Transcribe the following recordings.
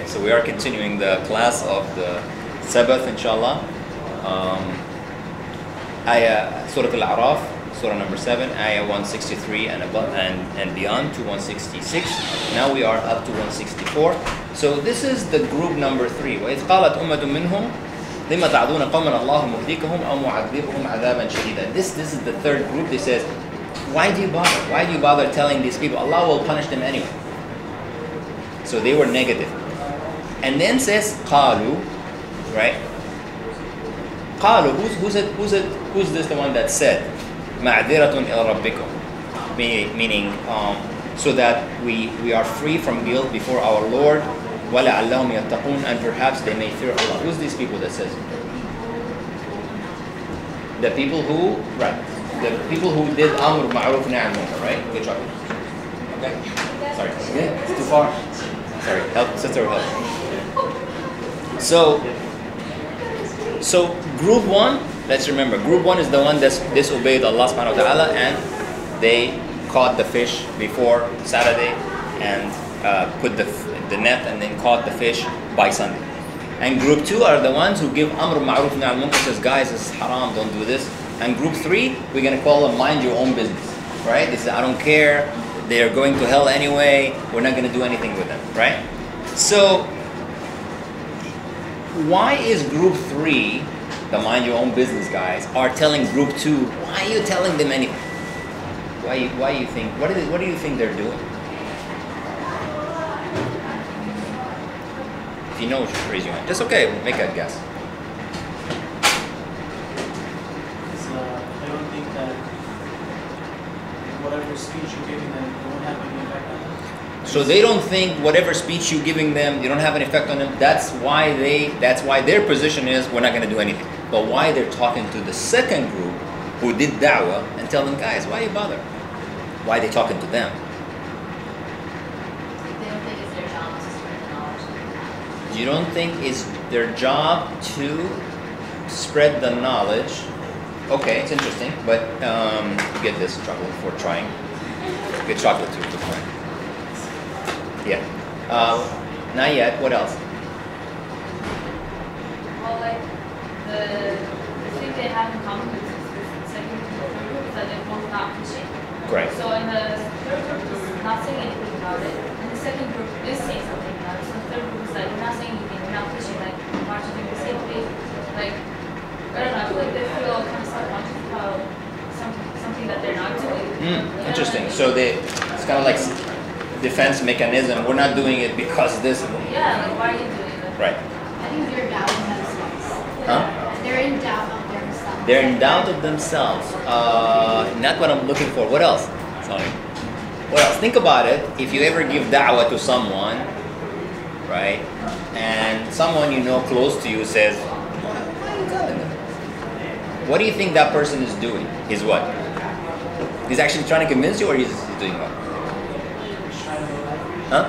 So we are continuing the class of the Sabt, inshallah. Surah Al-A'raf, Surah number 7, Ayah 163 and above and beyond to 166. Now we are up to 164. So this is the group number 3. وَإِذْ قَالَتْ أُمَّةٌ مِّنْهُمْ لِمَّ تَعْدُونَ قَوْمًا اللَّهُ مُهْلِكَهُمْ أَوْ مُعَذِّبُهُمْ عَذَابًا شَدِيدًا. This is the third group. They says, why do you bother? Why do you bother telling these people? Allah will punish them anyway. So they were negative. And then says قَالُوا, right? قَالُوا, who's this the one that said مَعْذِرَةٌ إِلَى رَبِّكُمْ, meaning so that we are free from guilt before our Lord, وَلَعَلَّهُمْ يَتَّقُونَ, and perhaps they may fear Allah. Who's these people that says? The people who, right, the people who did Amr ma'ruf nahy anil munkar, right? Good job. Okay. Sorry. Yeah, it's too far. Sorry. Help, sister, help. So group 1, let's remember, group 1 is the one that's disobeyed Allah subhanahu wa ta'ala, and they caught the fish before Saturday and put the net and then caught the fish by Sunday. And group 2 are the ones who give Amr ma'ruf nahy anil munkar, says, guys, this is haram, don't do this. And group 3, we're going to call them mind your own business, right? They say, I don't care, they're going to hell anyway, we're not going to do anything with them, right? So why is group 3, the mind your own business guys, are telling group 2, why are you telling them anything? Why you think, what do you think they're doing? If you know, just raise your hand. Just okay, make a guess. I don't think that whatever speech you're giving them won't have any effect on them. So they don't think whatever speech you're giving them, you don't have an effect on them. That's why their position is we're not going to do anything. But why they're talking to the second group who did da'wah and tell them, guys, why you bother? Why are they talking to them? You don't think it's their job to spread the knowledge? Okay, it's interesting, but you get this chocolate for trying. Get chocolate too for trying. Yeah. Not yet. What else? Well, like the thing they have in common with the second group is that they're both not preaching. Correct. So in the third group is not saying anything about it, and the second group is saying something about it. So the third group is like, we're not saying anything, we're not preaching, like, why aren't you doing the same thing? Like, I don't know, I feel like they feel kind of self-conscious about something that they're not doing. Interesting. So it's kind of like defense mechanism. We're not doing it because this. Yeah, like, why are you doing it? Right. I think they're doubting themselves. Huh? They're in doubt of themselves. They're in doubt of themselves. Not what I'm looking for. What else? Sorry. What else? Think about it. If you ever give da'wah to someone, right, and someone you know close to you says, why are you telling them? What do you think that person is doing? Is what? He's actually trying to convince you, or he's doing what? Huh?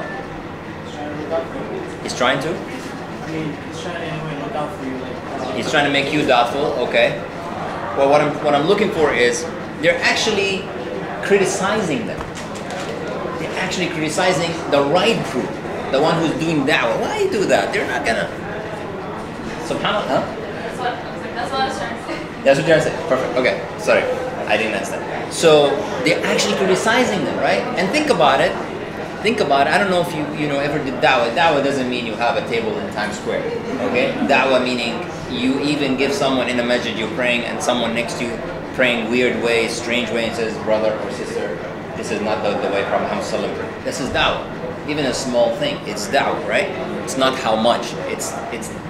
He's trying to? I mean, he's trying to anyway look out for you. Like, he's trying to make you doubtful, okay. Well, what I'm looking for is, they're actually criticizing them. They're actually criticizing the right group, the one who's doing da'wah. Why you do that? They're not gonna. Subhanallah, huh? That's what I was trying to say. That's what you're trying to say. Perfect. Okay. Sorry, I didn't understand. So they're actually criticizing them, right? And think about it. Think about it. I don't know if you ever did da'wah. Da'wah doesn't mean you have a table in Times Square. Okay? Da'wah meaning you even give someone in the masjid you're praying and someone next to you praying weird ways, strange ways, and says, brother or sister, this is not the way Prophet Muhammad sallam prayed. This is da'wah. Even a small thing, it's da'wah, right? It's not how much. It's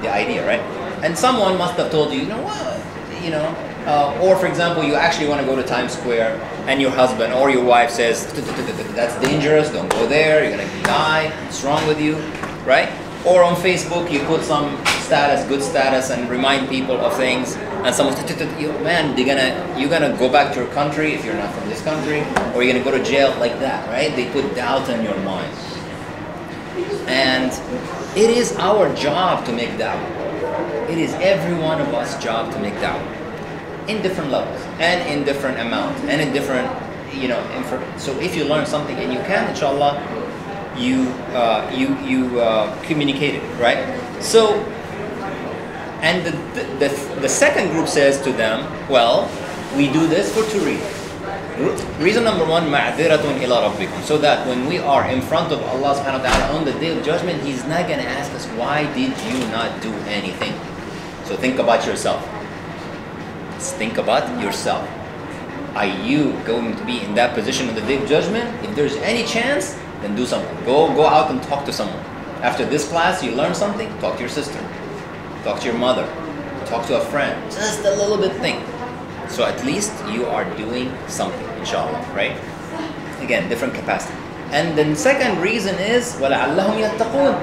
the idea, right? And someone must have told you, you know what? Or for example, you actually want to go to Times Square and your husband or your wife says, that's dangerous, don't go there, you're going to die, what's wrong with you, right? Or on Facebook, you put some status, good status, and remind people of things, and someone says, man, you're going to go back to your country if you're not from this country, or you're going to go to jail, like that, right? They put doubt in your mind. And it is our job to make da'wah. It is every one of us' job to make da'wah. In different levels, and in different amounts, and in different, so if you learn something and you can, inshallah, communicated, right? So, and the second group says to them, well, we do this for two reasons. Reason number one, ma'dhiratun ila rabbikum, so that when we are in front of Allah subhanahu wa ta'ala on the day of judgment, He's not going to ask us, why did you not do anything? So think about yourself. Think about yourself. Are you going to be in that position on the day of judgment? If there's any chance, then do something. Go out and talk to someone. After this class, you learn something, talk to your sister. Talk to your mother. Talk to a friend. Just a little bit think. So at least you are doing something, inshallah, right? Again, different capacity. And then second reason is, وَلَعَلَّهُمْ يَتَّقُونَ.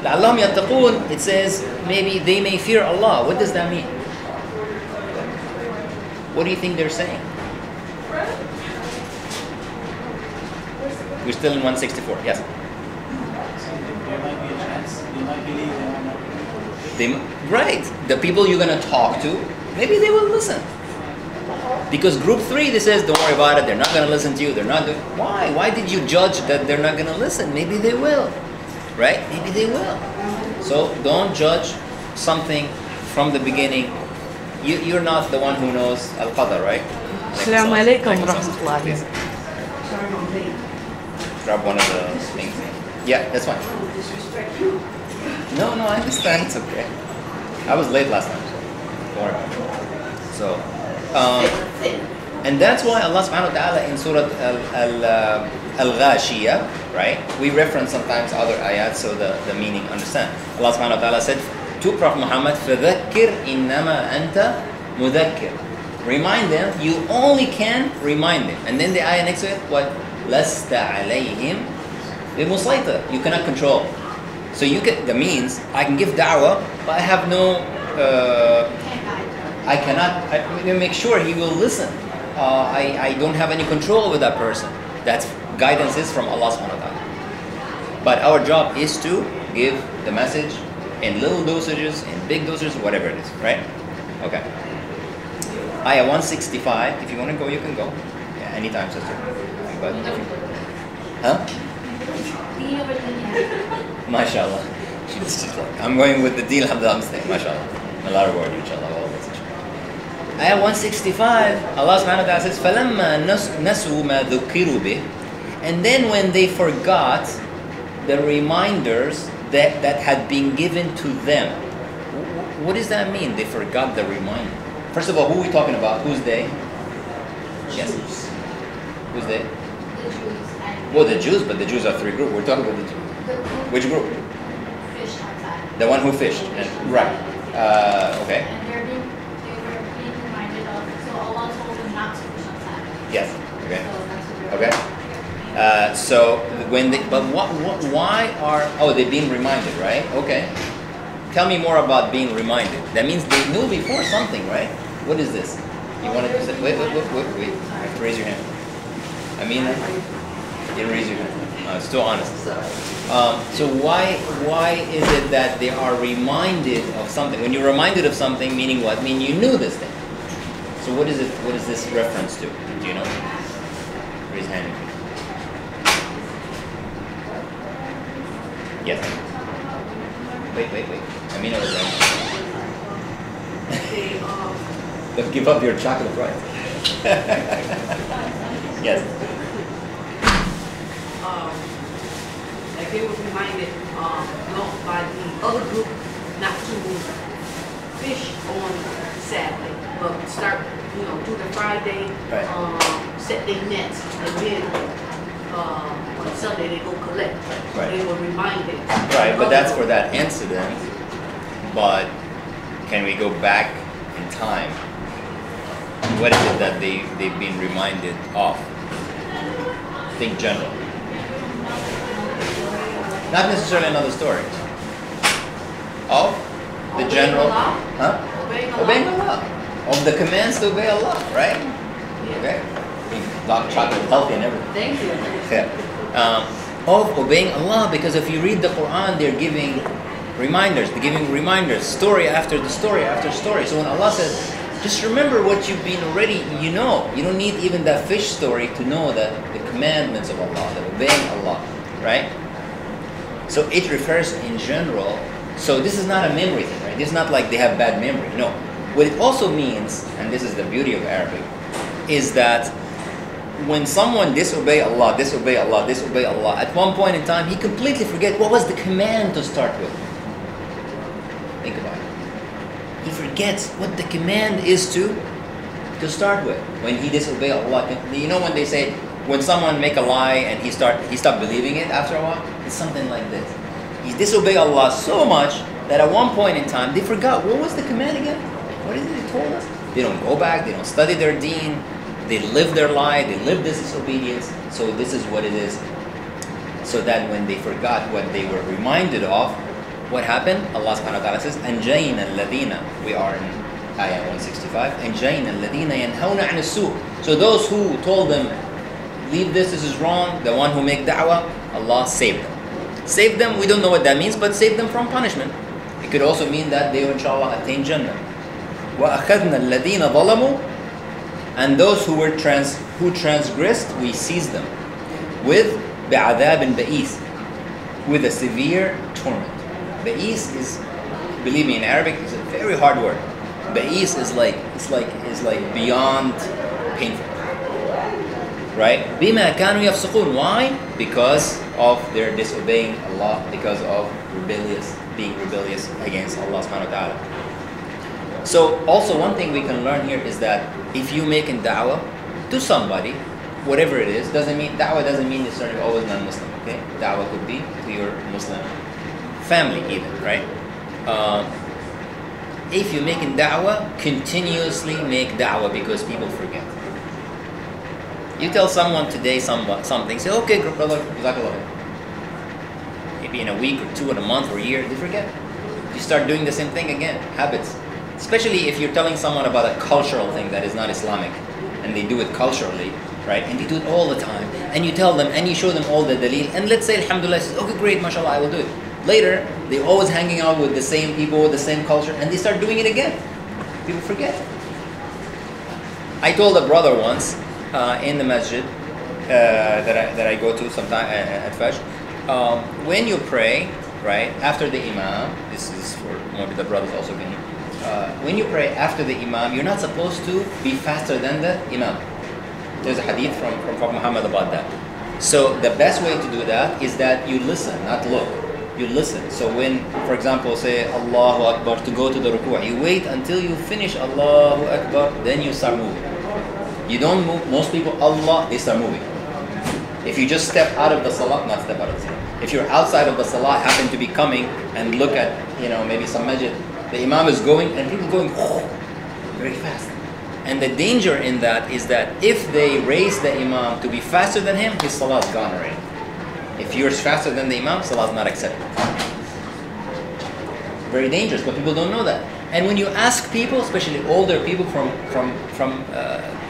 لَعَلَّهُمْ يَتَّقُونَ, it says, maybe they may fear Allah. What does that mean? What do you think they're saying? We're still in 164, yes? There might be a chance. They might believe they might not. Right. The people you're going to talk to, maybe they will listen. Because group 3, this says, don't worry about it, they're not going to listen to you, they're not doing... Why? Why did you judge that they're not going to listen? Maybe they will. Right? Maybe they will. So don't judge something from the beginning. You're not the one who knows Al-Qadr, right? Assalamu alaikum wa rahmatullahi. Yes. Grab one of the things. Yeah, that's fine. No, I understand. It's okay. I was late last time, so don't worry about it. So, and that's why Allah subhanahu wa ta'ala in Surah Al-Ghashiyah, right? We reference sometimes other ayats so the meaning understand. Allah subhanahu wa ta'ala said to Prophet Muhammad, فَذَكِّرْ إِنَّمَا أَنْتَ مُذَكِّرْ. Remind them, you only can remind them. And then the ayah next to it, what? لَسْتَ عَلَيْهِمْ بِمُصَيْطِرٍ. You cannot control. So you can, that means I can give da'wah, but I have no, I cannot make sure he will listen. I don't have any control over that person. That's guidance is from Allah subhanahu wa ta'ala. But our job is to give the message in little dosages, in big dosages, whatever it is, right? Okay. Ayah 165, if you want to go, you can go. Yeah, anytime, sister. But huh? MashaAllah. She's like, I'm going with the deal, alhamdulillah, I'm staying. MashaAllah. Allah reward you, inshallah. Ayah 165, Allah subhanahu wa ta'ala says, فَلَمَّا نَسُوا مَا ذُكِّرُوا بِهِ. And then when they forgot the reminders that had been given to them. What does that mean? They forgot the reminder. First of all, who are we talking about? Who's they? Yes. Who's they? The Jews. Well, the Jews, but the Jews are 3 groups. We're talking about the Jews. Which group? Fish outside. The one who fished. And, right. Okay. And they were being reminded of, so Allah told them not to fish outside. Yes. Okay. So that's what Okay. So when they, but why are, they're being reminded, right? Okay. Tell me more about being reminded. That means they knew before something, right? What is this? You wanted to say, wait. You have to raise your hand. I mean, you didn't raise your hand. Still honest. So why is it that they are reminded of something? When you're reminded of something, meaning what? Meaning you knew this thing. So what is it? What is this reference to? Do you know? Raise your hand. Yes. Wait. I mean, I was right. Don't give up your chocolate, right? Yes. Like they were reminded by the other group not to fish on Saturday, but start, do the Friday, Right. set their nets, and then on Sunday they go collect. Right. They were reminded. Right, but that's for that incident. But can we go back in time? What is it that they've been reminded of? Think general. Not necessarily another story. Of the general. Huh? Obeying Allah. Of the commands to obey Allah, right? Okay. Dark chocolate, healthy and everything. Thank you. Yeah. Of obeying Allah, because if you read the Qur'an, they're giving reminders. They're giving reminders, story after the story after story. So when Allah says, just remember what you've been already, you know. You don't need even that fish story to know that the commandments of Allah, that obeying Allah, right? So it refers in general. So this is not a memory thing, right? This is not like they have bad memory. No. What it also means, and this is the beauty of Arabic, is that when someone disobey Allah, disobey Allah, disobey Allah, at one point in time, he completely forget what was the command to start with. Think about it. He forgets what the command is to start with. When he disobey Allah, you know when they say, when someone make a lie and he stop believing it after a while, it's something like this. He disobey Allah so much that at one point in time, they forgot what was the command again? What is it he told us? They don't go back, they don't study their deen, they live their lie, they live this disobedience. So this is what it is. So that when they forgot what they were reminded of, what happened? Allah subhanahu wa ta'ala says, أَنْجَيْنَا الَّذِينَ, we are in ayah 165, أَنْجَيْنَا الَّذِينَ يَنْهَوْنَ عَنِ السُّوءِ. So those who told them, leave this is wrong, the one who make da'wah, Allah saved them. Save them, we don't know what that means, but save them from punishment. It could also mean that they will inshallah attain Jannah. وَأَخَذْنَا الَّذِينَ ظَلَمُوا, and those who transgressed, we seized them with بِعَذَابٍ بَئِيسٍ, with a severe torment. Ba'is is, believe me, in Arabic, is a very hard word. Ba'is is like beyond painful. Right? بِمَا كَانُوا يَفْسُقُونَ. Why? Because of their disobeying Allah, because of being rebellious against Allah subhanahu wa ta'ala. So also one thing we can learn here is that if you make a da'wah to somebody, whatever it is, da'wah doesn't mean necessarily always non-Muslim. Okay? Da'wah could be to your Muslim family even, right? If you're making da'wah, continuously make da'wah because people forget. You tell someone today something, say, okay, brother, jazakallah. Maybe in a week or two, in a month or a year, they forget. You start doing the same thing again, habits. Especially if you're telling someone about a cultural thing that is not Islamic, and they do it culturally, right? And they do it all the time. And you tell them, and you show them all the dalil, and let's say, alhamdulillah, says, okay, great, mashallah, I will do it. Later, they're always hanging out with the same people, with the same culture, and they start doing it again. People forget. I told a brother once in the masjid that I go to sometime at Fajr, when you pray, right, after the imam, this is for maybe the brothers also can, when you pray after the imam, you're not supposed to be faster than the imam. There's a hadith from Prophet Muhammad about that. So the best way to do that is that you listen, not look. You listen. So when, for example, say Allahu Akbar to go to the ruku', you wait until you finish Allahu Akbar, then you start moving. You don't move. Most people, Allah, they start moving. If you just step out of the salah, not step out of the salah. If you're outside of the salah, happen to be coming and look at, maybe some masjid, the imam is going and people going very fast. And the danger in that is that if they raise the imam to be faster than him, his salah is gone already. If you're faster than the imam, salah is not accepted. Very dangerous, but people don't know that. And when you ask people, especially older people from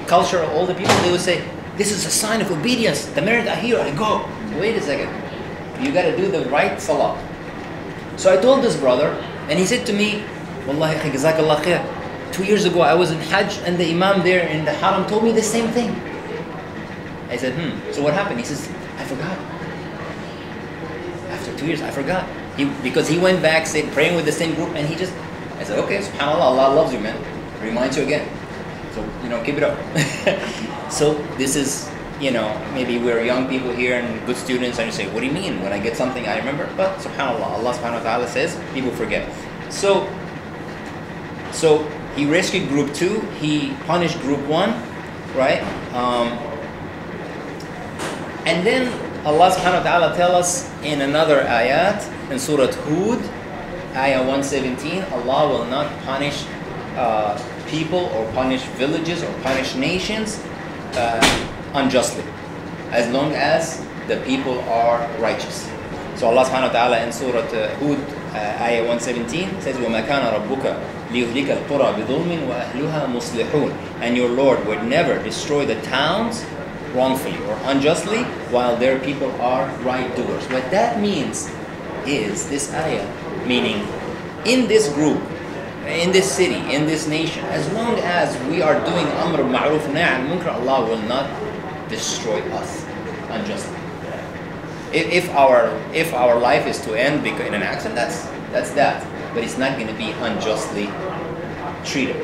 culture, older people, they will say, this is a sign of obedience. The minute I hear, I go. Wait a second. You got to do the right salah. So I told this brother, and he said to me, Wallahi, jazakallah khair. 2 years ago, I was in Hajj, and the imam there in the haram told me the same thing. I said, so what happened? He says, I forgot. After 2 years, I forgot. Because he went back, said, praying with the same group, and I said, okay, subhanAllah, Allah loves you, man. Reminds you again. So, keep it up. So this is, maybe we're young people here and good students, and you say, what do you mean? When I get something, I remember? But subhanAllah, Allah subhanahu wa ta'ala says, people forget. So he rescued group 2, he punished group 1, right? And then Allah subhanahu wa ta'ala tell us in another ayat, in Surah Hud, ayah 117, Allah will not punish people or punish villages or punish nations unjustly, as long as the people are righteous. So Allah subhanahu wa ta'ala in Surah Hud, ayah 117 says, وَمَا كَانَ رَبُّكَ لِيُهْلِكَ الْقُرَى بِظُلْمٍ وَأَهْلُهَا مُصْلِحُونَ. And your Lord would never destroy the towns wrongfully or unjustly while their people are right doers. What that means is this ayah, meaning in this group, in this city, in this nation, as long as we are doing Amr ma'ruf nahy munkar, Allah will not destroy us unjustly. If our life is to end because in an accident, that's that. But it's not going to be unjustly treated.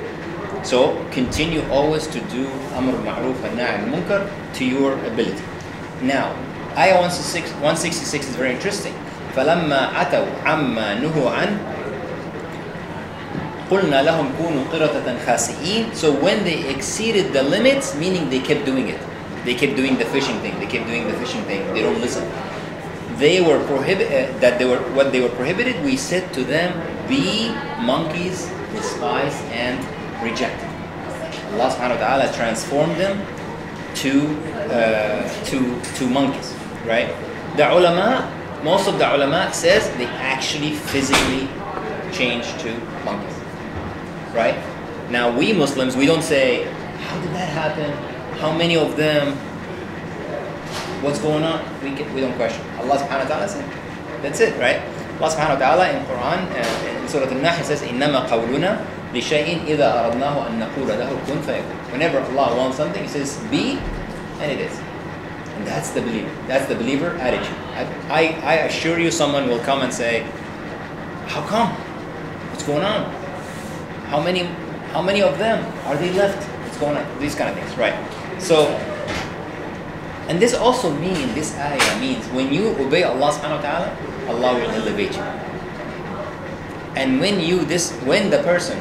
So continue always to do Amr Ma'ruf and Nahy Munkar to your ability. Now, ayah 166 is very interesting. فَلَمَّا عَتَوْا عَمَّا نُهُوا عَنْ قُلْنَا لَهُمْ كُونُوا قِرَةً خَاسِئِينَ. So when they exceeded the limits, meaning they kept doing it. They kept doing the fishing thing. They kept doing the fishing thing. They don't listen. They were what they were prohibited. We said to them, be monkeys, despised and rejected. Allah subhanahu wa ta'ala transformed them to monkeys, right? The ulama, most of the ulama says they actually physically changed to monkeys, right? Now we Muslims, we don't say, how did that happen? How many of them? What's going on? We don't question. Allah subhanahu wa ta'ala said, that's it, right? Allah subhanahu wa ta'ala in Qur'an, in Surah Al-Nahl says, إِنَّمَا قَوْلُنَا لِشَيْءٍ إِذَا أَرَدْنَاهُ أَن نَقُولَ لَهُ كُنْ فَيَكُونُ. Whenever Allah wants something, He says, be, and it is. And that's the believer. That's the believer attitude. I assure you someone will come and say, how come? What's going on? How many of them are they left? What's going on? These kind of things, right? So, and this also means, this ayah means, when you obey Allah subhanahu wa ta'ala, Allah will elevate you. And when the person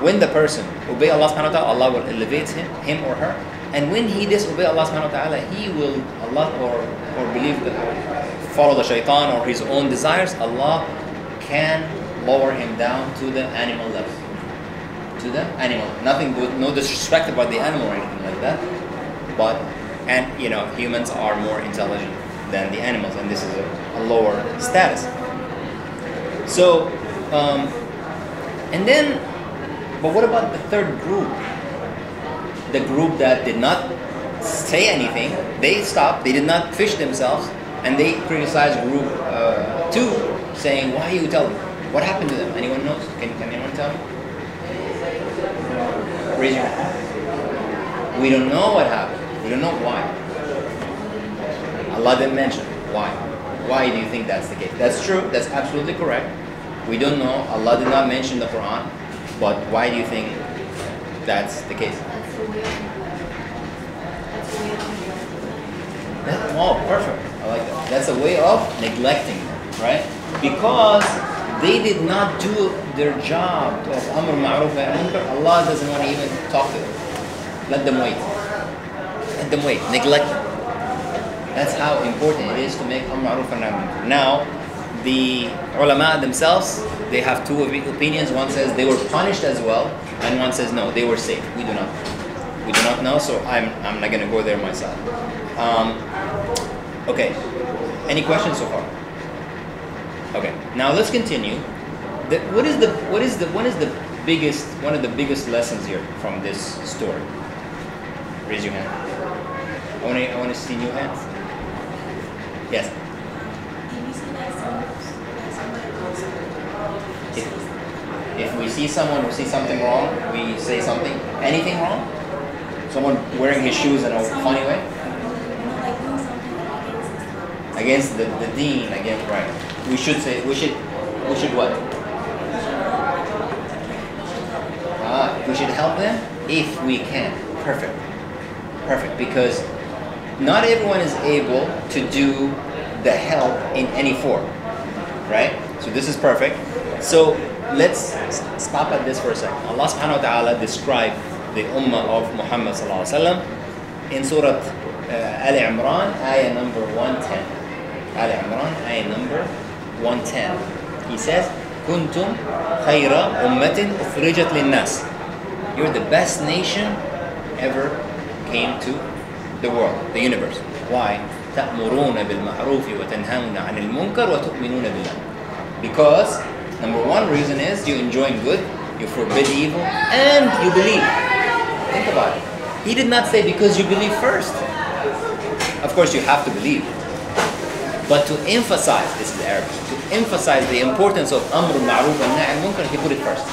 obey Allah subhanahu wa ta'ala, Allah will elevate him or her. And when he disobey Allah subhanahu wa ta'ala, he will, or follow the shaitan or his own desires, Allah can lower him down to the animal level. To the animal. Nothing good, no disrespect about the animal or anything like that. But, and humans are more intelligent than the animals, and this is a lower status. So, and then, but what about the third group? The group that did not say anything, they stopped, they did not fish themselves, and they criticized group 2, saying, why you tell them? What happened to them? Anyone knows? Can anyone tell me? Raise your hand. We don't know what happened. We don't know why. Allah didn't mention why. Why do you think that's the case? That's true. That's absolutely correct. We don't know. Allah did not mention the Qur'an. But why do you think that's the case? Oh, perfect. I like that. That's a way of neglecting them, right? Because they did not do their job of Amr Ma'ruf wa Munkar. Allah doesn't want to even talk to them. Let them wait. Let them wait. Neglect them. That's how important it is to make Amr Ma'ruf wa Munkar. Now, the ulama themselves, they have two opinions. One says they were punished as well, and one says no, they were safe. We do not. We do not know, so I'm not going to go there myself. Okay. Any questions so far? Okay. Now let's continue. One of the biggest lessons here from this story? Raise your hand. I want to see new hands. Yes. If we see someone who sees something wrong, we say something. Anything wrong? Someone wearing his shoes in a funny way? Against the deen, against, right. We should what? We should help them if we can. Perfect. Perfect. Because not everyone is able to do the help in any form. Right? So this is perfect. So let's stop at this for a second. Allah subhanahu wa ta'ala described the ummah of Muhammad sallallahu alaihi wasallam in Surah Al-Imran, ayah number 110. Al-Imran, ayah number 110. He says, "Kuntum khayra ummatin ukhrijat lin-nas." You're the best nation ever came to the world, the universe. Why? تأمرون بالمعروف وتنهون عن المنكر وتؤمنون بالله. Because number one reason is you enjoy good, you forbid evil, and you believe. Think about it. He did not say because you believe first. Of course, you have to believe. But to emphasize, this is Arabic, to emphasize the importance of Amr Ma'ruf and Nahy Munkar, he put it first.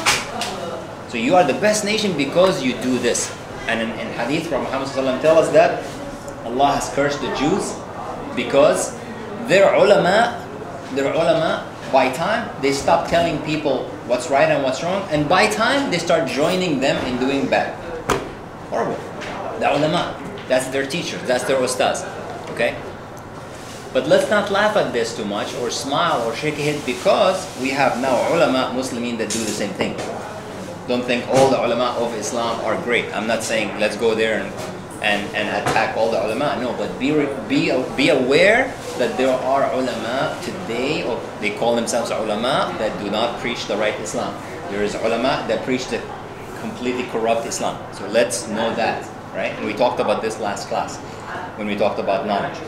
So you are the best nation because you do this. And in Hadith from Muhammad sallallahu alaihi wasallam tell us that Allah has cursed the Jews because their ulama, by time they stop telling people what's right and what's wrong, and by time they start joining them in doing bad. Horrible. The ulama, that's their teachers, that's their ustadh. Okay? But let's not laugh at this too much or smile or shake a head, because we have now ulama Muslimin that do the same thing. Don't think all the ulama of Islam are great. I'm not saying let's go there and attack all the ulama. No, but be aware that there are ulama today, or they call themselves ulama, that do not preach the right Islam. There is ulama that preach the completely corrupt Islam. So let's know that, right? And we talked about this last class when we talked about knowledge.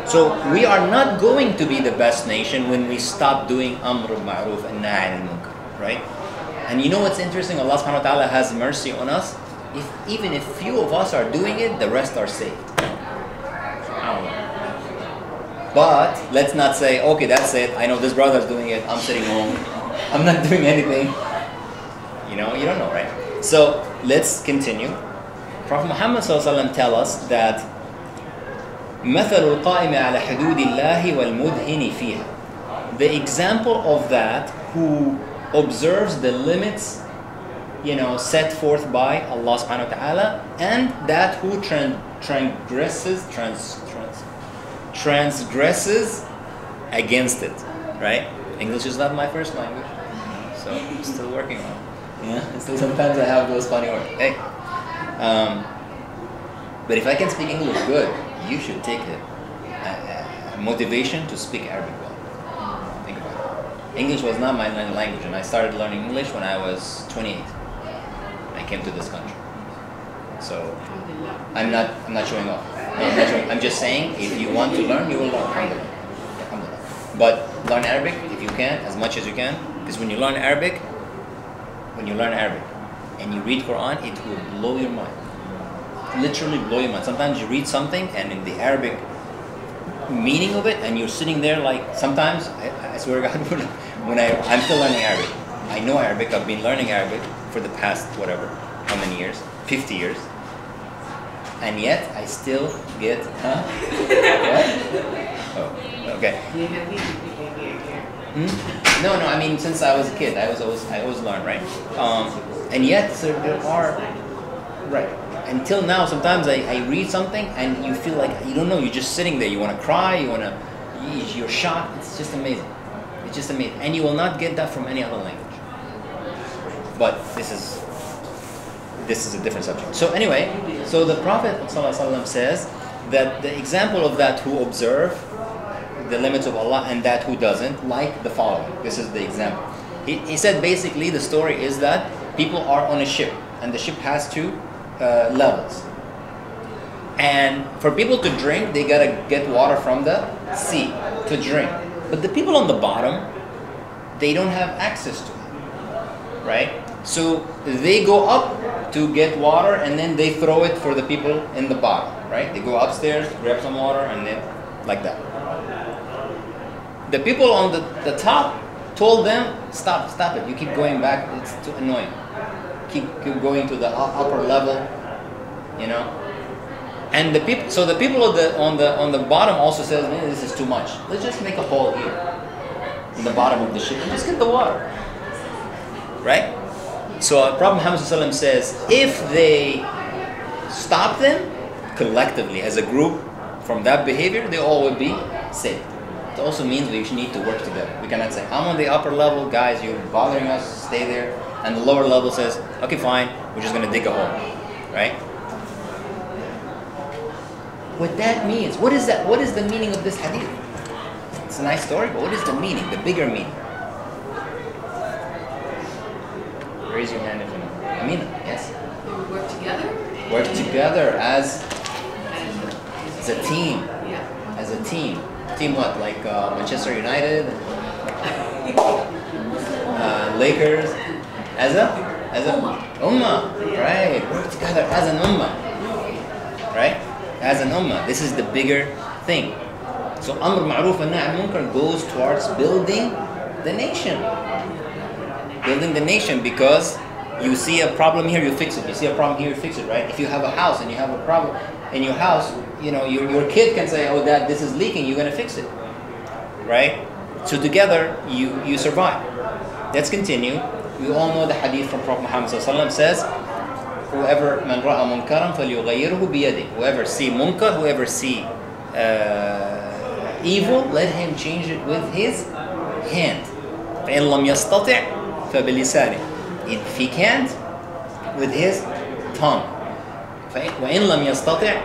So we are not going to be the best nation when we stop doing Amr al-Ma'ruf and Nahy al-Munkar, right? And you know what's interesting? Allah subhanahu wa ta'ala has mercy on us. Even if few of us are doing it, the rest are saved. But let's not say, okay, that's it. I know this brother's doing it. I'm sitting home. I'm not doing anything. You know, you don't know, right? So let's continue. Prophet Muhammad ﷺ tell us that مثل القائم على حدود الله والمدهن فيها. The example of that who observes the limits, you know, set forth by Allah subhanahu wa ta'ala, and that who transgresses against it, right? English is not my first language, so I'm still working on it. Yeah, so sometimes I have those funny words. Hey, but if I can speak English good, you should take a motivation to speak Arabic well. Think about it. English was not my language, and I started learning English when I was 28. I came to this country, so I'm not showing off. No, I'm not showing. I'm just saying, if you want to learn, you will learn. Alhamdulillah. But learn Arabic if you can, as much as you can, because when you learn Arabic, and you read Qur'an, it will blow your mind. Literally blow your mind. Sometimes you read something, and in the Arabic meaning of it, and you're sitting there like, sometimes, I swear to God, I'm still learning Arabic. I know Arabic, I've been learning Arabic for the past, whatever, how many years? 50 years. And yet, I still get, huh? What? Oh, okay. No, I mean, since I was a kid, I always learn, right? And yet, so there are, right. Until now, sometimes I read something and you feel like, you don't know, you're just sitting there, you want to cry, you're shocked. It's just amazing. It's just amazing. And you will not get that from any other language. But this is a different subject. So anyway, so the Prophet ﷺ says that the example of that who observe the limits of Allah and that who doesn't, like the following. This is the example. He said basically the story is that people are on a ship, and the ship has two levels. And for people to drink, they gotta get water from the sea to drink. But the people on the bottom, they don't have access to it, right? So they go up to get water, and then they throw it for the people in the bottom, right? They go upstairs, grab some water, and then like that. The people on the top told them, stop it, you keep going back, it's too annoying. Keep going to the upper level, you know. And the people on the bottom also says, man, this is too much. Let's just make a hole here in the bottom of the ship and just get the water, right? So Prophet Muhammad ﷺ says, if they stop them collectively as a group from that behavior, they all will be saved. It also means we need to work together. We cannot say, I'm on the upper level, guys, you're bothering us, stay there. And the lower level says, okay, fine, we're just going to dig a hole, right? What that means, what is that? What is the meaning of this hadith? It's a nice story, but what is the meaning, the bigger meaning? Raise your hand if you know. Amina, yes? They would work together? Work together as a team. Yeah. As a team. Team what? Like Manchester United? Lakers? As a ummah, right? Work together as an ummah, right? As an ummah. This is the bigger thing. So Amr Ma'ruf and Nahy Munkar goes towards building the nation. Building the nation, because You see a problem here, you fix it. You see a problem here, you fix it, right? If you have a house and you have a problem in your house, you know, your kid can say, oh, Dad, this is leaking, you're going to fix it, right? So together, you survive. Let's continue. We all know the hadith from Prophet Muhammad ﷺ says, whoever man ra'a munkaran falyughayyirhu biyadihi. Whoever see munkar, whoever see evil, let him change it with his hand. فإن لم يستطع فبلسانه. If he can't, with his tongue. وإن لم يستطع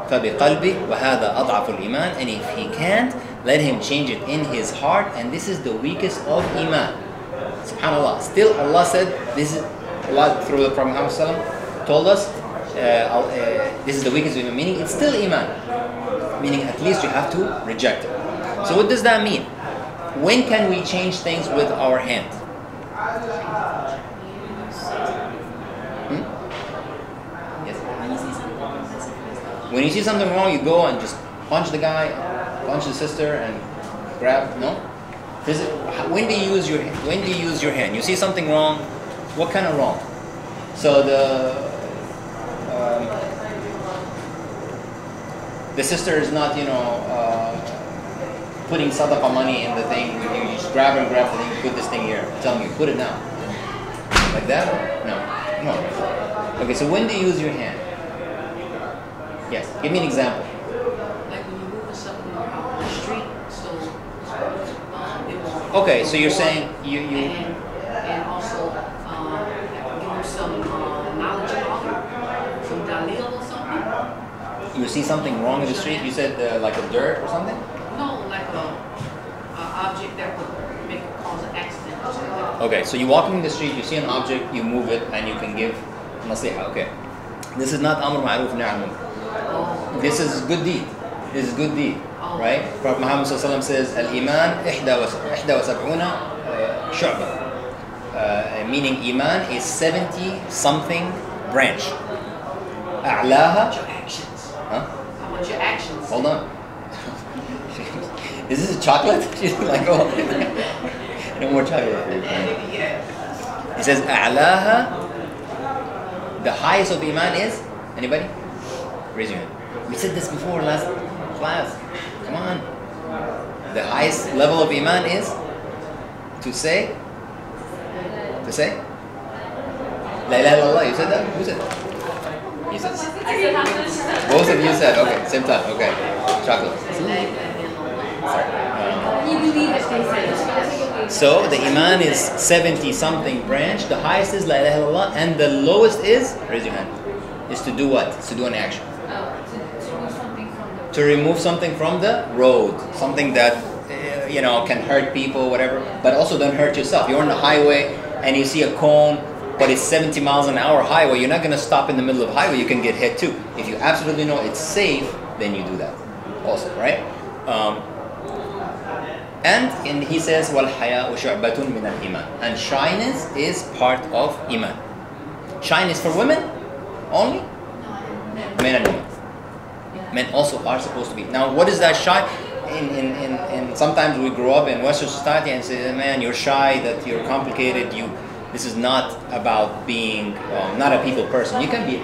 فبقلبه وهذا أضعف الإيمان. And if he can't, let him change it in his heart, and this is the weakest of iman. Subhanallah. Still, Allah said, this is Allah through the Prophet Muhammad ﷺ told us, this is the weakest of iman. Meaning, it's still iman. Meaning, at least you have to reject it. So, what does that mean? When can we change things with our hand? Yes. When you see something wrong, you go and just punch the guy, punch the sister, and grab. No. When do you use your hand? You see something wrong. What kind of wrong? So the sister is not, putting sadaqah money in the thing. You just grab the thing. You put this thing here. Tell me, put it now. Like that? No. Okay. So when do you use your hand? Yes. Give me an example. Like when you're moving something out the street, so it won't. Okay, so you're saying you and also give them some knowledge about it, some dalil or something. you see something wrong in the street. You said like a dirt or something. No, like a object that would make it cause an accident or something. Okay, so you're walking in the street, you see an object, you move it, and you can give nasiha. Okay, this is not amr ma'ruf nahy anil munkar. This is good deed. This is good deed, right? Prophet Muhammad ﷺ says, "Al-iman 71 shu'bah." Meaning iman is 70 something branch. A'laha. Your actions. Huh? How about your actions? Hold on. Is this a chocolate? She's like, oh, no more chocolate. Yeah. He says, A'laha, the highest of iman is, anybody? Raise your hand. We said this before last class. Come on. The highest level of iman is to say? La ilaha illallah. You said that? Who said that? He said. Both of you said, okay, same time, okay. Chocolate. So the iman is 70 something branch, the highest is la ilaha illallah, and the lowest is, raise your hand, is to do what? It's to do an action. To remove something from the road. Something that, can hurt people, whatever, but also don't hurt yourself. You're on the highway and you see a cone, but it's 70 miles an hour highway. You're not going to stop in the middle of the highway. You can get hit too. If you absolutely know it's safe, then you do that also, right? And he says, وَالْحَيَاءُ شُعْبَةٌ مِنَ الْإِيمَانِ. And shyness is part of iman. Shyness for women only? Men and women. Men also are supposed to be. Now, what is that shy? In sometimes we grow up in Western society and say, man, you're shy, that you're complicated. This is not about being not a people person. You can be,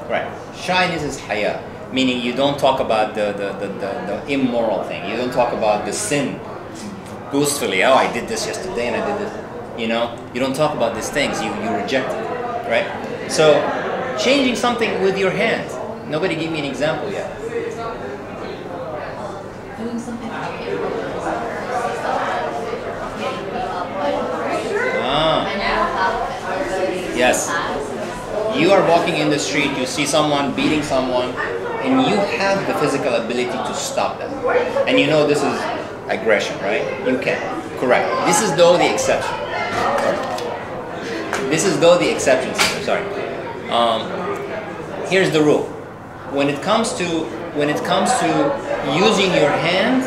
right? Shyness is haya, meaning you don't talk about the immoral thing. You don't talk about the sin boastfully. Oh, I did this yesterday and I did this. You don't talk about these things. You reject it, right? So, changing something with your hand. Nobody gave me an example yet. Doing something Yes. You are walking in the street, you see someone beating someone, and you have the physical ability to stop that. And you know this is aggression, right? You can. Correct. This is though the exception. This is though the exception, sister. Sorry. Here's the rule. When it comes to using your hand,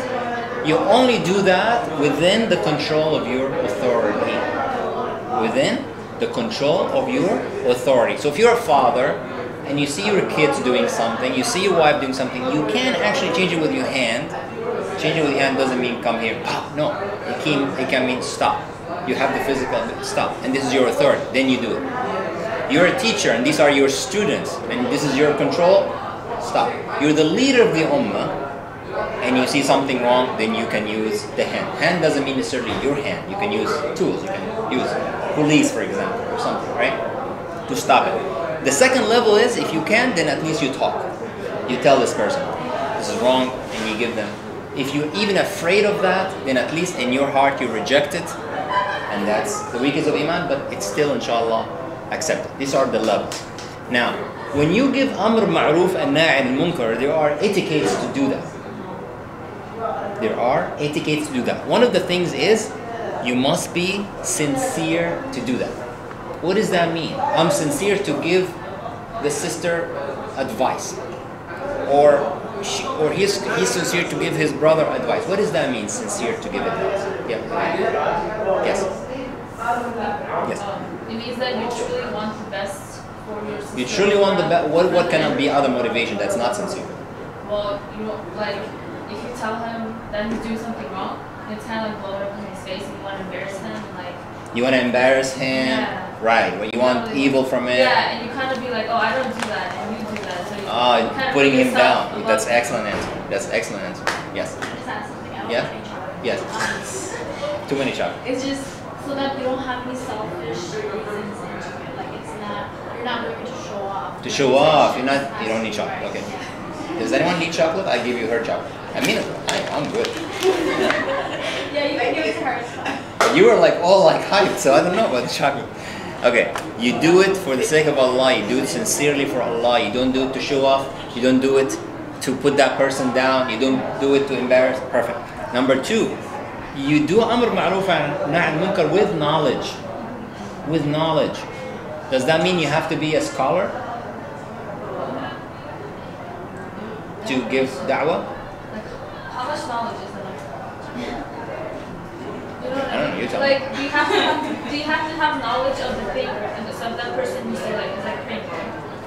you only do that within the control of your authority. Within the control of your authority. So if you're a father and you see your kids doing something, you see your wife doing something, you can actually change it with your hand. Change it with your hand doesn't mean come here, pop. No, it can mean stop. You have the physical stop, and this is your authority. Then you do it. You're a teacher and these are your students and this is your control. Stop. You're the leader of the ummah and you see something wrong, then you can use the hand. Hand doesn't mean necessarily your hand. You can use tools. You can use police, for example, or something, right? To stop it. The second level is, if you can, then at least you talk. You tell this person, this is wrong, and you give them. If you're even afraid of that, then at least in your heart you reject it. And that's the weakness of Iman, but it's still, inshallah, accepted. These are the levels. Now, when you give Amr Ma'ruf and Na'i al-Munkar, there are etiquettes to do that. There are etiquettes to do that. One of the things is, you must be sincere to do that. What does that mean? I'm sincere to give the sister advice. Or he's sincere to give his brother advice. What does that mean, sincere to give advice? Yeah. Yes. Yes. It means that you truly want the best for your sister. You truly want the best. What can be other motivation that's not sincere? Well, you know, like, if you tell him that he's doing something wrong, it's kind of like blow it up in his face and you want to embarrass him. Like, you want to embarrass him? Yeah. Right. Well, you want evil from him? Yeah, and you kind of be like, oh, I don't do that, and you do that. So you kind of putting him down. above That's him. excellent answer. That's excellent answer. Yes. Can I just ask something? I don't Yeah? want any trouble. Yes. Too many chocolate. It's just so that we don't have any selfish reasons into it. Like it's not, you're not doing it to show off. To show off, you don't need chocolate. Okay. Does anyone need chocolate? I give you her chocolate. I mean it. I'm good. Yeah, you can give it to her. It's fine. You were like all like hyped, so I don't know about the chocolate. Okay, you do it for the sake of Allah. You do it sincerely for Allah. You don't do it to show off. You don't do it to put that person down. You don't do it to embarrass. Perfect. Number two, you do Amr Ma'ruf and Na'i al-Munkar with knowledge. With knowledge. Does that mean you have to be a scholar to give da'wah? Like, how much knowledge is enough? You know what I don't know, you tell me. Like, do you have to have knowledge of the thing and of that person you say like is like praying for,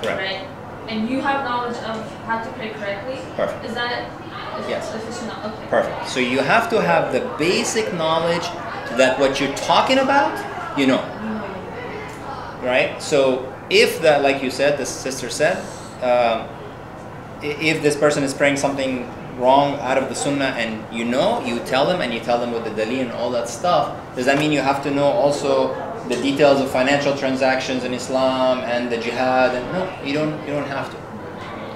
Correct. right? And you have knowledge of how to pray correctly. Perfect. Is that Yes. sufficient? Okay. Perfect. So you have to have the basic knowledge that what you're talking about, you know. Right? So if that, like you said, the sister said, if this person is praying something wrong out of the sunnah and you know, you tell them and you tell them with the dalil and all that stuff, does that mean you have to know also the details of financial transactions in Islam and the jihad? And no, you don't have to.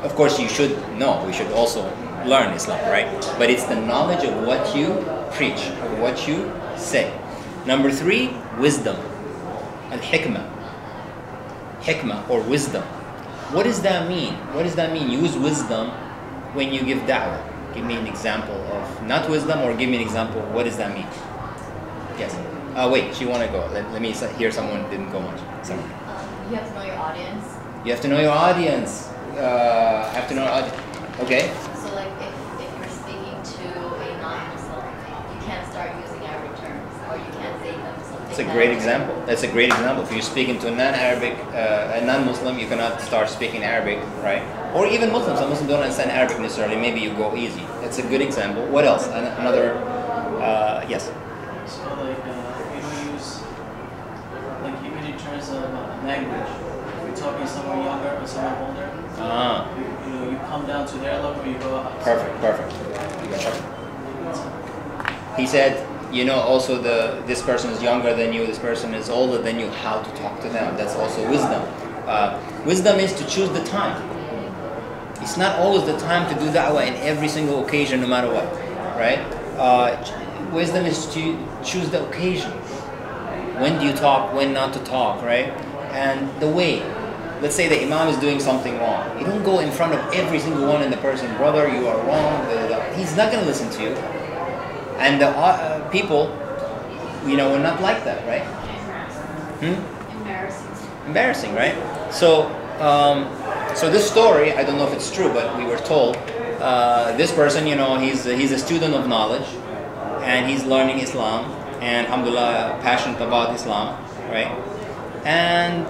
Of course you should know, we should also learn Islam, right? But it's the knowledge of what you preach, of what you say. Number three, wisdom. Al-hikmah. Hikmah or wisdom. What does that mean? What does that mean? Use wisdom when you give da'wah. Give me an example of, not wisdom, or give me an example. What does that mean? Yes. Wait, she want to go. Let me hear someone didn't go much. Someone. You have to know your audience. You have to know your audience. Have to know audience. Okay. So like if you're speaking to a non-Muslim, you can't start using Arabic terms, or you can't say them something. That's a great example. That's a great example. If you're speaking to a non-Arabic, a non-Muslim, you cannot start speaking Arabic, right? Or even Muslims. Some Muslims don't understand Arabic necessarily. Maybe you go easy. That's a good example. What else? Another, yes. So like you don't use like even in terms of language. If you're talking to someone younger or someone older, you come down to their level. You go up. Perfect. You got perfect. He said, you know, also this person is younger than you, this person is older than you, how to talk to them. That's also wisdom. Wisdom is to choose the time. It's not always the time to do da'wah in every single occasion, no matter what, right? Wisdom is to choose the occasion. When do you talk, when not to talk, right? And the way. Let's say the imam is doing something wrong. You don't go in front of every single one in the person, brother, you are wrong. He's not going to listen to you. And the people, you know, were not like that, right? Embarrassing, right? So, so this story, I don't know if it's true, but we were told this person, you know, he's a student of knowledge, and he's learning Islam, and alhamdulillah, passionate about Islam, right? And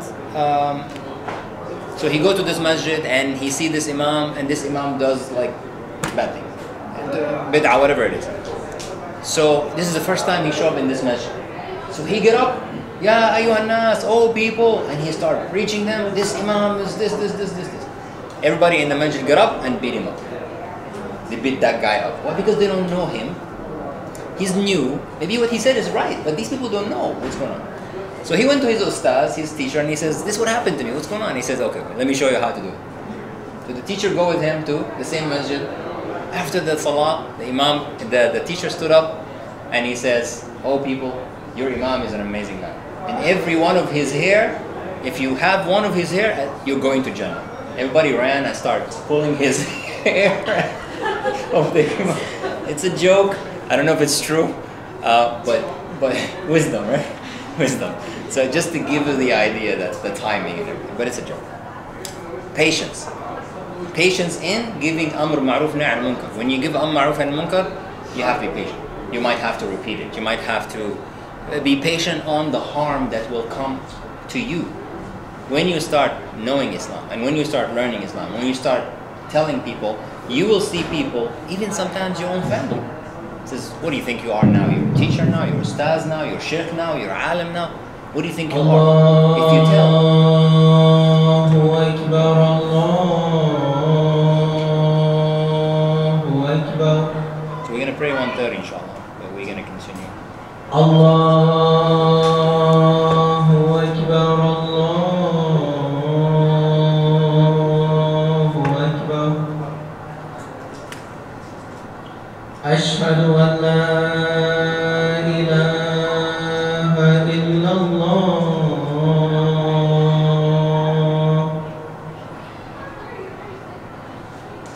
so he go to this masjid and he see this imam, and this imam does like bad thing, bid'ah, whatever it is. So this is the first time he show up in this masjid. So he get up Ya ayyuhan nas, oh people, and he started preaching them. This imam is this. Everybody in the masjid got up and beat him up. They beat that guy up. Why? Because they don't know him. He's new. Maybe what he said is right, but these people don't know what's going on. So he went to his ustadh, his teacher, and he says, "This is what happened to me. What's going on?" He says, "Okay, let me show you how to do it." So the teacher go with him to the same masjid. After the salah, the imam, the teacher stood up, and he says, "Oh people, your imam is an amazing guy. And every one of his hair, if you have one of his hair, you're going to Jannah." Everybody ran and started pulling his hair of the imam. It's a joke. I don't know if it's true, but wisdom, right? Wisdom. So just to give you the idea that the timing and everything, but it's a joke. Patience. Patience in giving amr ma'ruf nahy al munkar. When you give amr ma'ruf and munkar, you have to be patient. You might have to repeat it. You might have to be patient on the harm that will come to you. When you start knowing Islam, and when you start learning Islam, when you start telling people, you will see people, even sometimes your own family, says, "What do you think you are now? You're a teacher now, you're a ustaz now, you're a sheikh now, you're alim now. What do you think you are?" If you tell, Allahu Akbar, Allahu Akbar. So we're going to pray 1:30 inshallah, but we're going to continue. Allahu Akbar, Allahu Akbar. Ashhadu an la ilaha illallah.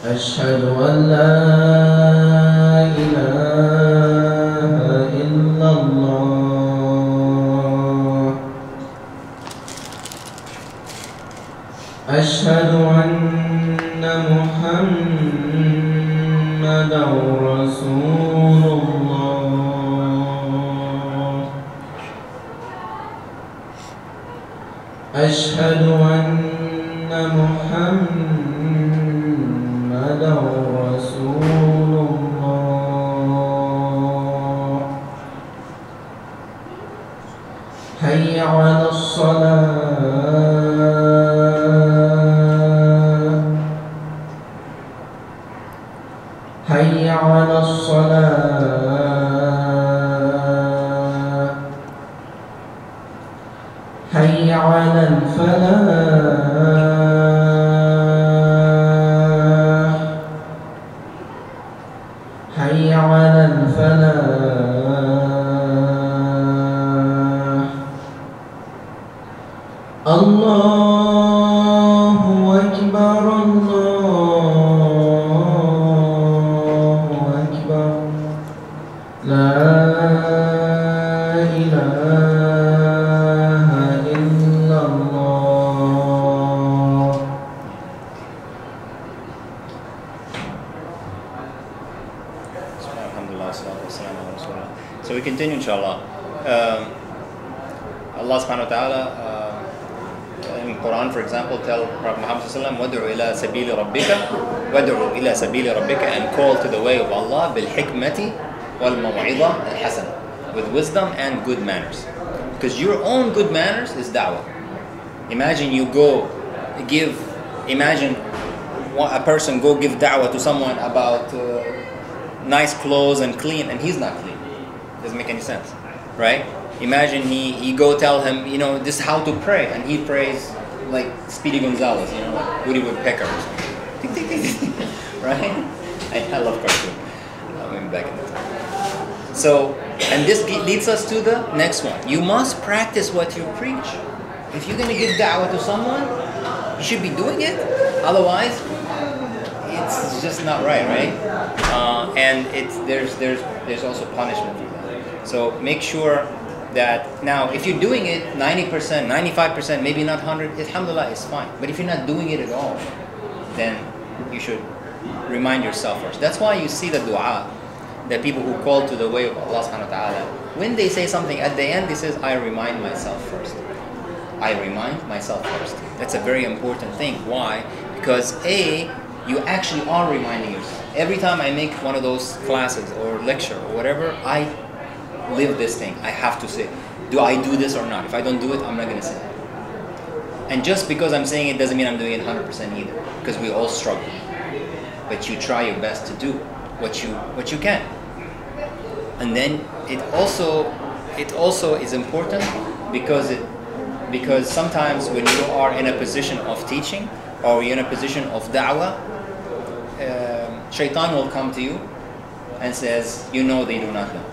Ashhadu an la ilaha illallah. Ashhadu anna Muhammadan Rasulullah. Ashhadu anna Muhammadan Rasulullah. Hayya 'ala as-salah. Hayya 'ala as-salah. Hayya 'ala al-falah. Hayya 'ala al-falah. Allahu Akbar, Allahu Akbar. La ilaha illallah. Alhamdulillah, salatu wassalamu ala rasulillah. So we continue inshallah. Allah subhanahu wa ta'ala in Qur'an, for example, tell Prophet Muhammad sallallahu alaihi wasallam, "Wad'u ila sabili rabbika, wad'u ila sabili rabbika," and call to the way of Allah bil hikmati wal maw'idha al hasana, with wisdom and good manners. Because your own good manners is da'wah. Imagine you go give, imagine a person go give da'wah to someone about nice clothes and clean, and he's not clean. Doesn't make any sense, right? Imagine he go tell him, you know, this is how to pray, and he prays like Speedy Gonzalez, you know, like Woody Woodpecker or something. Right? I love cartoon. Maybe back in the time. So, and this leads us to the next one. You must practice what you preach. If you're going to give da'wah to someone, you should be doing it. Otherwise, it's just not right, right? And there's also punishment for that. So make sure that now, if you're doing it 90%, 95%, maybe not 100%, alhamdulillah, it's fine. But if you're not doing it at all, then you should remind yourself first. That's why you see the dua, the people who call to the way of Allah subhanahu wa ta'ala, when they say something at the end, they says, "I remind myself first." I remind myself first. That's a very important thing. Why? Because you actually are reminding yourself. Every time I make one of those classes or lecture or whatever, I live this thing. I have to say, Do I do this or not? If I don't do it, I'm not going to say it. And just because I'm saying it doesn't mean I'm doing it 100% either, because we all struggle. But you try your best to do what you can. And then it also is important because sometimes when you are in a position of teaching or you're in a position of da'wah, shaitan will come to you and says, you know they do not know.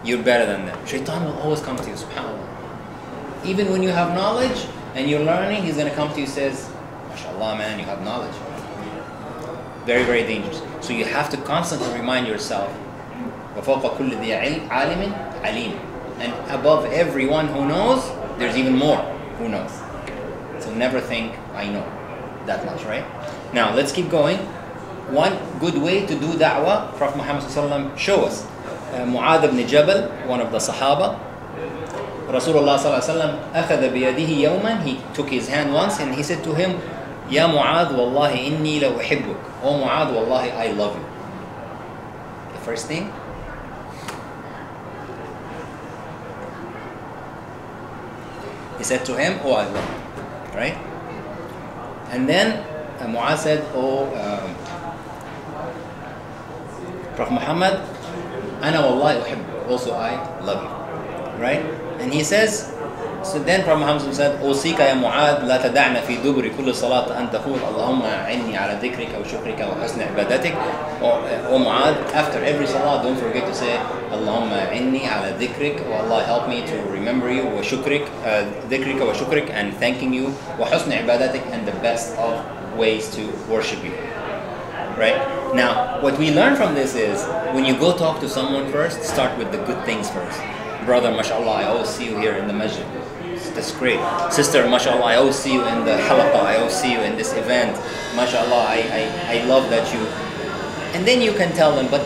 You're better than them. Shaitan will always come to you, subhanAllah. Even when you have knowledge and you're learning, he's going to come to you and says, MashaAllah, man, you have knowledge. Very, very dangerous. So you have to constantly remind yourself, وَفَوْقَ كُلِّ ذِي عَالِمٍ عَلِيمٍ. And above everyone who knows, there's even more who knows. So never think, I know that much, right? Now, let's keep going. One good way to do da'wah, Prophet Muhammad ﷺ show us. Mu'adh ibn Jabal, one of the Sahaba, Rasulullah ﷺ أخذ بيده يوما, he took his hand once and he said to him, Ya Mu'adh, wallahi inni la uhibbuk. Oh Mu'adh, wallahi I love you. The first thing, he said to him, oh I love you, right? And then Mu'adh said, Prophet Muhammad, Ana wallahi uhibbuk. Also I love you, right? And he says, so then Prophet Muhammad said, أوصيك يا معاذ لا تدعنا في دبر كل صلاة أن تقول اللهم أعني على ذكرك وشكرك وحسن عبادتك. O Mu'adh, after every salah, don't forget to say, اللهم أعني على ذكرك, or Allah help me to remember you, وشكرك, ذكرك وشكرك, and thanking you, وحسن عبادتك, and the best of ways to worship you. Right? Now, what we learn from this is, when you go talk to someone first, start with the good things first. Brother, mashallah, I always see you here in the masjid. That's great. Sister, mashallah, I always see you in the halaqah. I always see you in this event. Mashallah, I love that you... And then you can tell them, but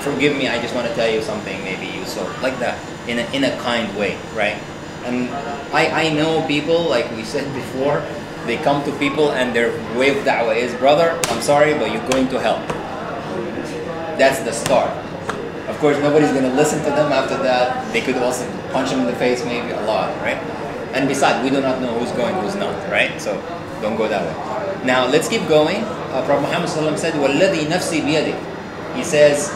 forgive me, I just want to tell you something, maybe Yusuf. Like that, in a kind way, right? And I know people, like we said before, they come to people and their way of da'wah is, brother, I'm sorry, but you're going to hell. That's the start. Of course, nobody's going to listen to them after that. They could also punch them in the face, maybe a lot, right? And besides, we do not know who's going, who's not, right? So don't go that way. Now, let's keep going. Prophet Muhammad said, وَالَّذِي نَفْسِي بِيَدِهِ. He says,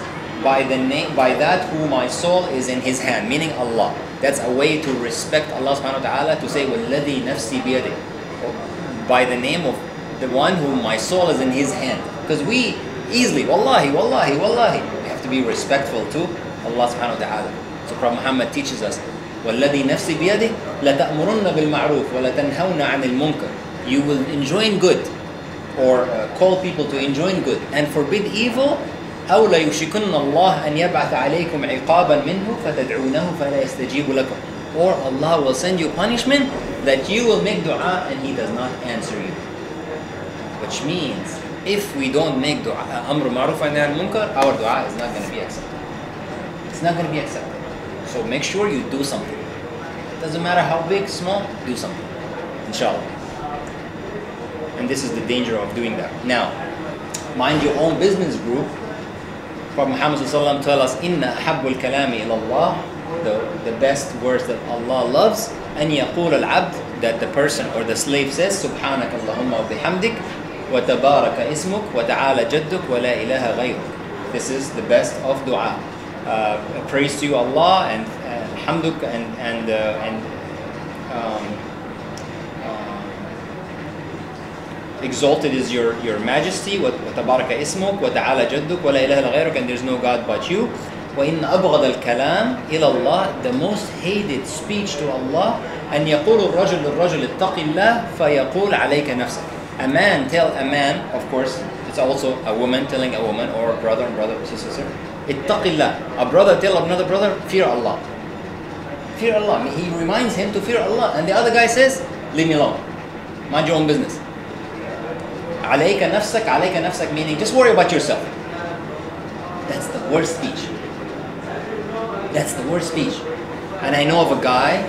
by that who my soul is in his hand, meaning Allah. That's a way to respect Allah subhanahu wa ta'ala, to say, وَالَّذِي نَفْسِي بِيَدِهِ. By the name of the one whom my soul is in his hand. Because we easily, wallahi, wallahi, wallahi, to be respectful to Allah subhanahu wa ta'ala. So Prophet Muhammad teaches us, وَالَّذِي نَفْسِي بِيَدِهِ لَتَأْمُرُنَّ بِالْمَعْرُوفِ وَلَتَنْهَوْنَ عَنِ الْمُنْكَرِ. You will enjoin good, or call people to enjoin good, and forbid evil. أَوْ لَيُشِكُنَّ اللَّهَ أَنْ يَبْعَثَ عَلَيْكُمْ عِقَابًا مِنْهُ فَتَدْعُونَهُ فَلَا يَسْتَجِيبُ لَكُمْ. Or Allah will send you punishment that you will make dua and He does not answer you. Which means, if we don't make dua, Amro ma'ruf wa nahy anil munkar, our dua is not going to be accepted. It's not going to be accepted. So make sure you do something. Doesn't matter how big, small, do something. Inshallah. And this is the danger of doing that. Now, mind your own business group. Prophet Muhammad ﷺ tell us, Inna ahabbul kalami ilallah, the best words that Allah loves, an yaqul al-abd, that the person or the slave says, Subhanak Allahumma wa bihamdik, وَتَبَارَكَ اسْمُكَ وَتَعَالَى جَدُّكَ وَلَا إِلَهَ غَيْرُكَ. This is the best of dua. Praise to you Allah, and hamduk, and exalted is your majesty. وَتَبَارَكَ اسْمُكَ وَتَعَالَى جَدُّكَ وَلَا إِلَهَ غَيْرُكَ, and there's no God but you. وَإِنَّ أَبْغَضَ الْكَلَامِ إِلَى اللَّهِ, the most hated speech to Allah, أَنْ يَقُولُ الرَّجُلُ لِلرَّجُلِ اتَّقِ اللَّهِ فَيَقُولُ عَلَيْكَ نَفْسَكَ. A man tell a man, of course, it's also a woman telling a woman, or a brother and brother, sister. Ittaqillah. A brother tell another brother, fear Allah. Fear Allah. He reminds him to fear Allah. And the other guy says, leave me alone. Mind your own business. Alayka nafsak, meaning just worry about yourself. That's the worst speech. That's the worst speech. And I know of a guy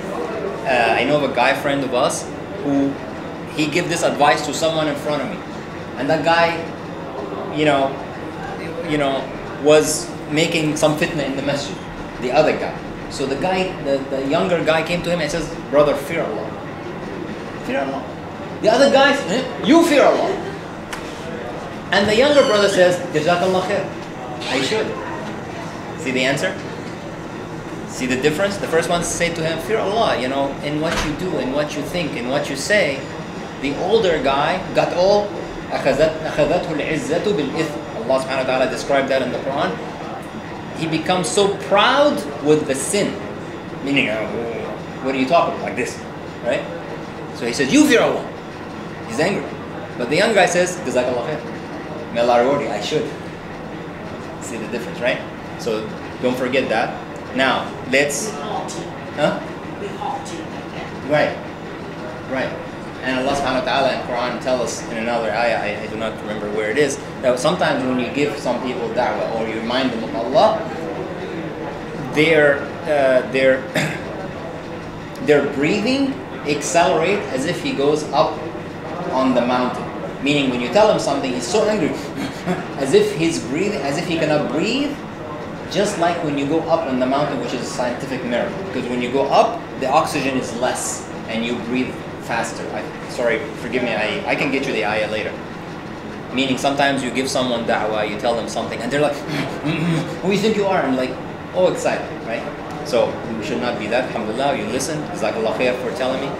friend of us, who he gave this advice to someone in front of me, and that guy, was making some fitna in the masjid. The other guy, So the guy, the younger guy came to him and says, brother, fear Allah. Fear Allah. The other guy says, you fear Allah. And the younger brother says, Jazakallah khair. I should. See the answer? See the difference? The first one said to him, fear Allah, you know, in what you do, in what you think, in what you say. The older guy got all, أخذته العزة بالإثم. Allah subhanahu wa ta'ala described that in the Qur'an. He becomes so proud with the sin. Meaning, what are you talking about? Like this, right? So he says, you fear Allah. He's angry. But the young guy says, Jazakallah khair. May Allah reward you. I should. See the difference, right? So don't forget that. Now, let's... Huh? Right. Right. And Allah subhanahu wa ta'ala in Quran tell us in another ayah, I do not remember where it is, that sometimes when you give some people da'wah or you remind them of Allah, their breathing accelerate as if he goes up on the mountain. Meaning when you tell him something, he's so angry, as if he's breathing, as if he cannot breathe, just like when you go up on the mountain, which is a scientific miracle. Because when you go up, the oxygen is less and you breathe faster. Sorry, forgive me, I can get you the ayah later. Meaning sometimes you give someone da'wah, you tell them something, and they're like, who do you think you are? And like, oh, excited, right? So we should not be that. Alhamdulillah, you listen. Jazakallah khair for telling me.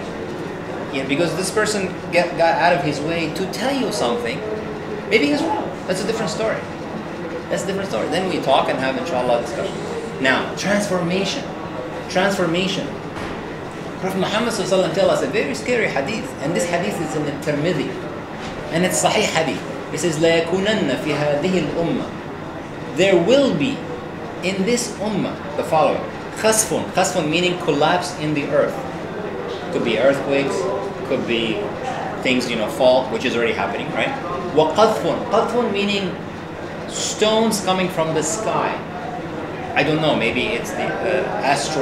Yeah, because this person got out of his way to tell you something. Maybe he's wrong. That's a different story. That's a different story. Then we talk and have inshallah discussion. Now, transformation. Transformation. Prophet Muhammad ﷺ tells us a very scary hadith. And this hadith is in the Tirmidhi. And it's Sahih hadith. It says, لا يكونن في هذه الأمة. There will be in this ummah the following. Khasfun. Khasfun meaning collapse in the earth. Could be earthquakes, could be things, fall, which is already happening, right? وَقَذْفٌ. Qadfun meaning stones coming from the sky. I don't know, maybe it's the astro